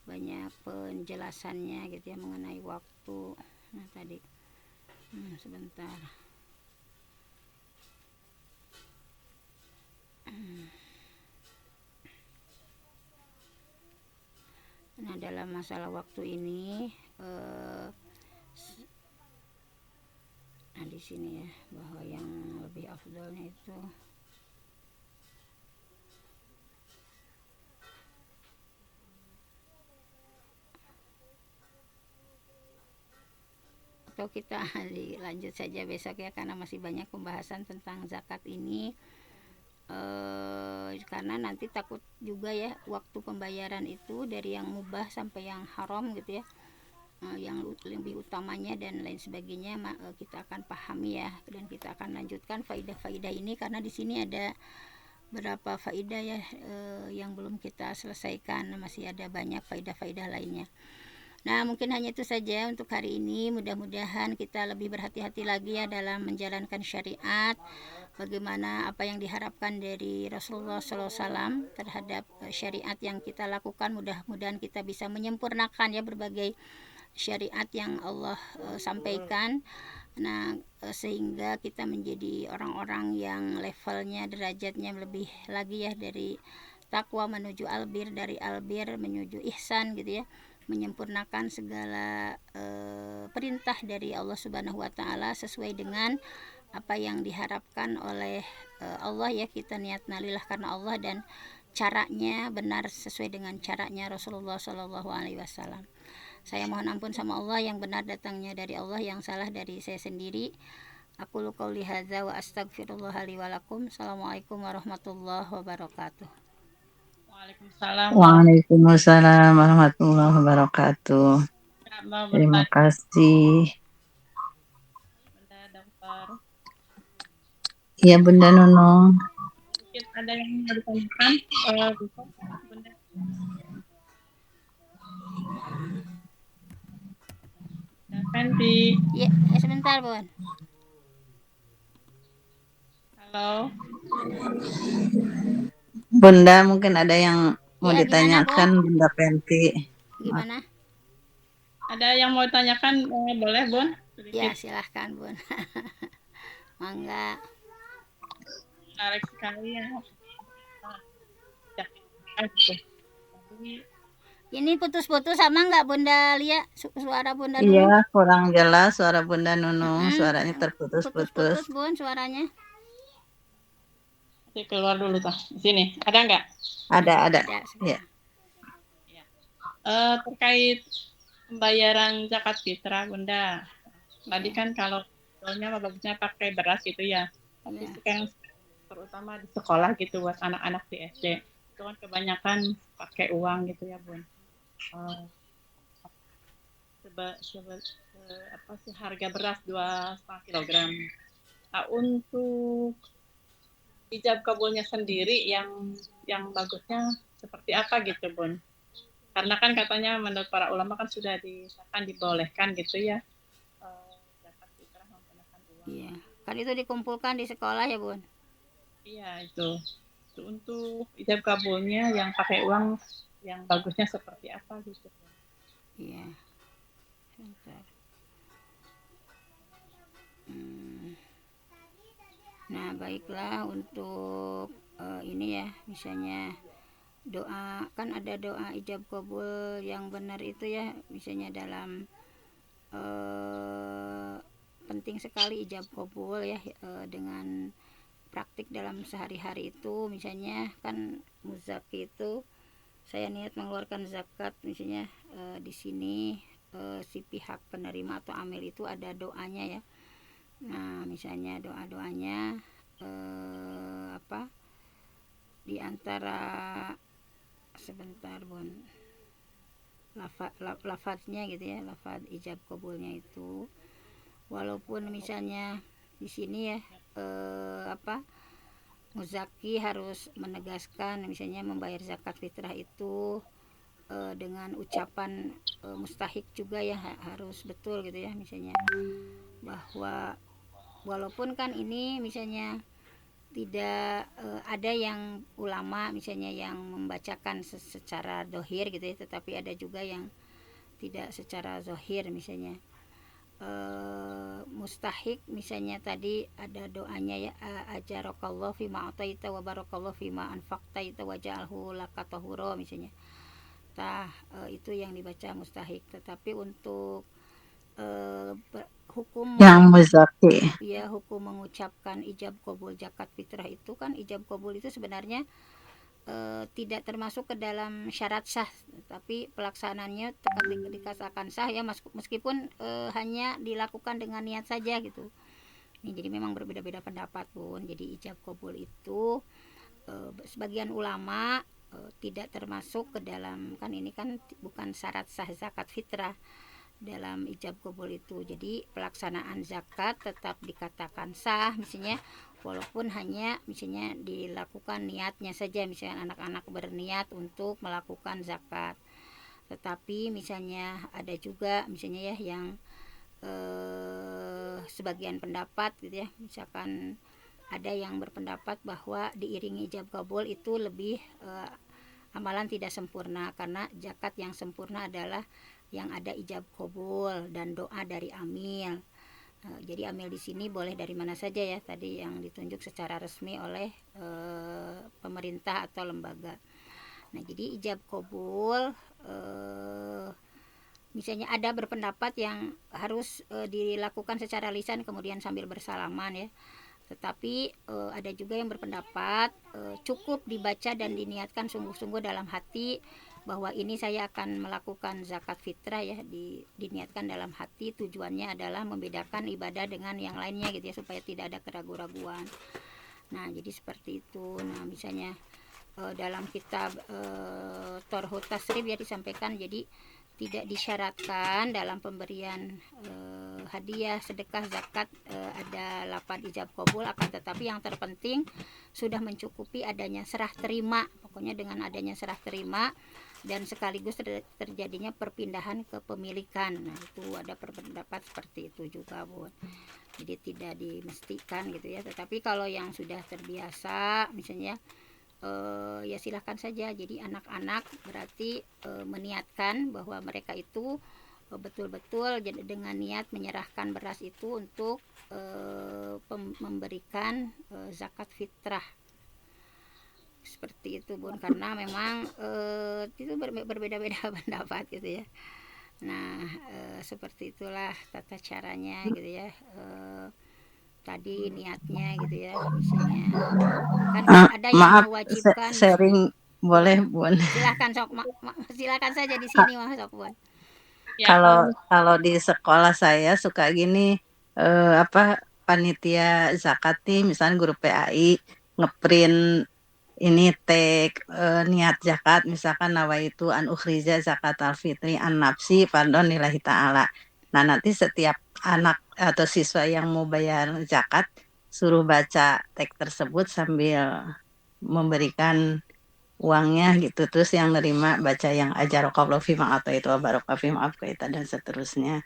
A: banyak penjelasannya gitu ya mengenai waktu. Nah, tadi sebentar. Nah, dalam masalah waktu ini nah di sini ya bahwa yang lebih afdalnya itu atau kita dilanjut saja besok ya, karena masih banyak pembahasan tentang zakat ini. Karena nanti takut juga ya waktu pembayaran itu dari yang mubah sampai yang haram gitu ya, yang lebih utamanya dan lain sebagainya, kita akan pahami ya, dan kita akan lanjutkan faidah-faidah ini karena di sini ada berapa faidah ya yang belum kita selesaikan, masih ada banyak faidah-faidah lainnya. Nah, mungkin hanya itu saja untuk hari ini. Mudah-mudahan kita lebih berhati-hati lagi ya dalam menjalankan syariat, bagaimana apa yang diharapkan dari Rasulullah SAW terhadap syariat yang kita lakukan. Mudah-mudahan kita bisa menyempurnakan ya berbagai syariat yang Allah sampaikan. Nah, sehingga kita menjadi orang-orang yang levelnya, derajatnya lebih lagi ya, dari takwa menuju albir, dari albir menuju ihsan gitu ya, menyempurnakan segala perintah dari Allah Subhanahu wa taala sesuai dengan apa yang diharapkan oleh Allah ya. Kita niat nalillah karena Allah dan caranya benar sesuai dengan caranya Rasulullah Shallallahu alaihi wasallam. Saya mohon ampun sama Allah, yang benar datangnya dari Allah, yang salah dari saya sendiri. Aku qouli hadza wa astaghfirullah li wa lakum. Assalamualaikum warahmatullahi wabarakatuh.
B: Waalaikumsalam warahmatullahi
C: Waalaikumsalam warahmatullahi wabarakatuh.
B: wabarakatuh.
C: Terima
B: Bertanya
C: kasih.
B: Bunda Dokter.
C: Ya Bunda Nunung.
B: Mungkin ada yang mau ditanyakan? Bisa, Bunda. Fenty.
A: Ya, sebentar Bun.
B: Halo.
C: Bunda mungkin ada yang mau
A: Ya, gimana Bun?
C: ditanyakan Bunda Penti.
A: Gimana?
B: Ada yang mau ditanyakan? Boleh Bun?
A: Ya,
B: Sedikit.
A: silahkan Bun. Mangga.
B: Menarik sekali ya. Gitu.
A: Ini putus-putus sama nggak Bunda Lia? Suara Bunda Nunung?
C: Iya, kurang jelas suara Bunda Nunung. Suaranya terputus-putus.
A: Putus-putus Bun suaranya.
B: Nanti keluar dulu tuh. Di sini. Ada nggak?
C: Ada.
A: Ya.
B: Terkait pembayaran zakat fitrah Bunda. Tadi kan kalau soalnya bagusnya pakai beras gitu ya. Tapi sekarang terutama di sekolah gitu buat anak-anak di SD. Itu kan kebanyakan pakai uang gitu ya Bun. Apa sih harga beras 2,5 kilogram. Nah, untuk ijab kabulnya sendiri yang bagusnya seperti apa gitu Bun? Karena kan katanya menurut para ulama kan sudah disahkan dibolehkan gitu ya. Zakat fitrah menggunakan uang.
A: Iya. Kan itu dikumpulkan di sekolah ya Bun?
B: Iya itu untuk ijab kabulnya yang pakai uang yang bagusnya seperti apa gitu.
A: Iya. Bentar. Nah baiklah, untuk ini ya, misalnya doa, kan ada doa ijab kabul yang benar itu ya, misalnya dalam penting sekali ijab kabul ya, dengan praktik dalam sehari-hari itu. Misalnya kan muzaki itu saya niat mengeluarkan zakat, misalnya di sini si pihak penerima atau amil itu ada doanya ya. Nah misalnya doa-doanya apa di antara, sebentar Bun, lafadznya gitu ya, lafadz ijab kabulnya itu, walaupun misalnya di sini ya apa muzaki harus menegaskan misalnya membayar zakat fitrah itu dengan ucapan mustahik juga ya, harus betul gitu ya, misalnya bahwa walaupun kan ini misalnya tidak ada yang ulama misalnya yang membacakan secara dohir gitu ya, tetapi ada juga yang tidak secara zohir, misalnya mustahik misalnya tadi ada doanya ya, ajarakallahu fima ataita wa barakallahu fima anfaqtaita wa ja'alhu laka tahura misalnya. Itu yang dibaca mustahik. Tetapi untuk hukum
C: Yang muzaki.
A: ya, hukum mengucapkan ijab kabul zakat fitrah itu kan, ijab kabul itu sebenarnya tidak termasuk ke dalam syarat sah, tapi pelaksanaannya dikatakan sah ya, meskipun hanya dilakukan dengan niat saja gitu. Ini jadi memang berbeda-beda pendapat Bun. Jadi ijab kabul itu sebagian ulama tidak termasuk ke dalam, kan ini kan bukan syarat sah zakat fitrah dalam ijab kabul itu. Jadi pelaksanaan zakat tetap dikatakan sah misalnya, walaupun hanya misalnya dilakukan niatnya saja, misalnya anak-anak berniat untuk melakukan zakat. Tetapi misalnya ada juga misalnya ya yang sebagian pendapat gitu ya, misalkan ada yang berpendapat bahwa diiringi ijab kabul itu lebih amalan tidak sempurna, karena zakat yang sempurna adalah yang ada ijab kabul dan doa dari amil. Jadi amil di sini boleh dari mana saja ya, tadi yang ditunjuk secara resmi oleh pemerintah atau lembaga. Nah jadi ijab kabul misalnya ada berpendapat yang harus dilakukan secara lisan kemudian sambil bersalaman ya. Tetapi ada juga yang berpendapat cukup dibaca dan diniatkan sungguh-sungguh dalam hati bahwa ini saya akan melakukan zakat fitrah ya, diniatkan dalam hati, tujuannya adalah membedakan ibadah dengan yang lainnya gitu ya, supaya tidak ada keraguan-raguan. Nah jadi seperti itu. Nah misalnya dalam kitab Torhut Tasrif ya disampaikan, jadi tidak disyaratkan dalam pemberian hadiah, sedekah, zakat ada lapan ijab kabul, akan tetapi yang terpenting sudah mencukupi adanya serah terima. Pokoknya dengan adanya serah terima dan sekaligus terjadinya perpindahan kepemilikan. Nah itu ada pendapat seperti itu juga, Bu. Jadi tidak dimestikan gitu ya, tetapi kalau yang sudah terbiasa misalnya ya silahkan saja. Jadi anak-anak berarti meniatkan bahwa mereka itu betul-betul dengan niat menyerahkan beras itu untuk memberikan zakat fitrah, seperti itu, Bun. Karena memang itu berbeda-beda pendapat gitu ya. Nah seperti itulah tata caranya gitu ya. Tadi niatnya gitu ya, misalnya kan ada yang
C: Maaf,
A: mewajibkan
C: sharing boleh, Bun.
A: silahkan sok silakan saja di sini Mas sok, Bun.
B: Ya,
C: Kalau di sekolah saya suka gini, apa, panitia zakat nih, misalnya guru PAI ngeprint ini tag niat zakat, misalkan nawaitu an ukhrija zakatal fitri an nafsi pardon lillahi ta'ala. Nah nanti setiap anak atau siswa yang mau bayar zakat suruh baca tag tersebut sambil memberikan uangnya gitu, terus yang nerima baca yang ajarokallahu fima atau itu barokah fima afkaita dan seterusnya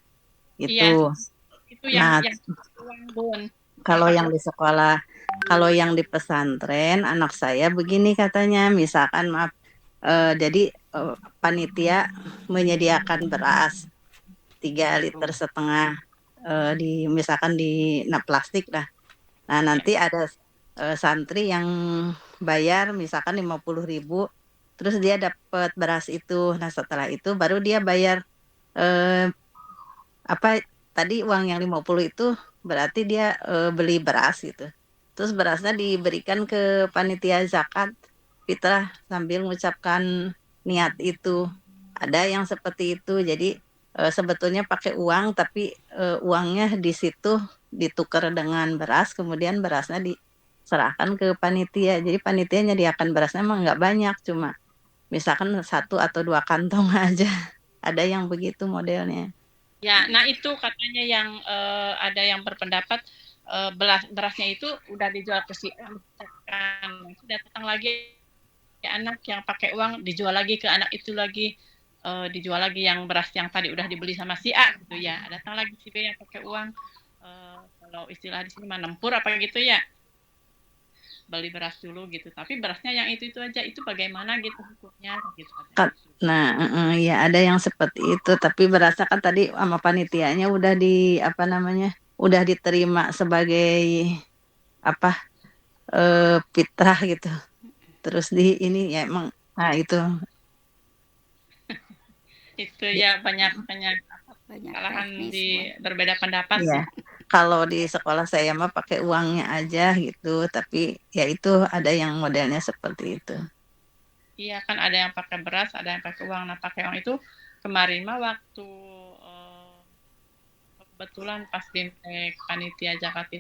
B: iya,
C: itu.
B: itu
C: Nah
B: yang uang, Bun.
C: kalau
B: Pakai
C: yang di sekolah, kalau yang di pesantren anak saya begini katanya, misalkan maaf, jadi panitia menyediakan beras 3,5 liter, di misalkan di plastik lah. Nah nanti ada santri yang bayar misalkan 50.000, terus dia dapat beras itu. Nah setelah itu baru dia bayar eh, apa tadi uang yang 50 itu berarti dia beli beras gitu. Terus berasnya diberikan ke panitia zakat fitrah sambil mengucapkan niat itu. Ada yang seperti itu. Jadi sebetulnya pakai uang tapi uangnya di situ ditukar dengan beras, kemudian berasnya diserahkan ke panitia. Jadi panitia nyediakan berasnya emang nggak banyak, cuma misalkan 1 atau 2 kantong aja. Ada yang begitu modelnya.
B: Ya, nah itu katanya yang ada yang berpendapat berasnya itu udah dijual ke si A, kan sudah datang lagi anak yang pakai uang dijual lagi ke anak itu lagi, dijual lagi yang beras yang tadi udah dibeli sama si A gitu ya, datang lagi si B yang pakai uang, kalau istilah di sini mah nempur apa gitu ya, beli beras dulu gitu, tapi berasnya yang itu aja, itu bagaimana gitu hukumnya gitu katanya.
C: Nah, ya ada yang seperti itu, tapi berasa kan tadi sama panitianya udah di apa namanya, udah diterima sebagai apa fitrah gitu. Terus di ini ya emang, nah itu
B: Itu ya banyak
A: Banyak
B: kesalahan
A: teknis,
B: di
A: Bun.
B: berbeda pendapat
C: ya.
B: sih.
C: Kalau di sekolah saya mah pakai uangnya aja gitu, tapi ya itu ada yang modelnya seperti itu.
B: Iya kan ada yang pakai beras, ada yang pakai uang. Nah pakai uang itu kemarin mah waktu kebetulan pas di panitia Jakarta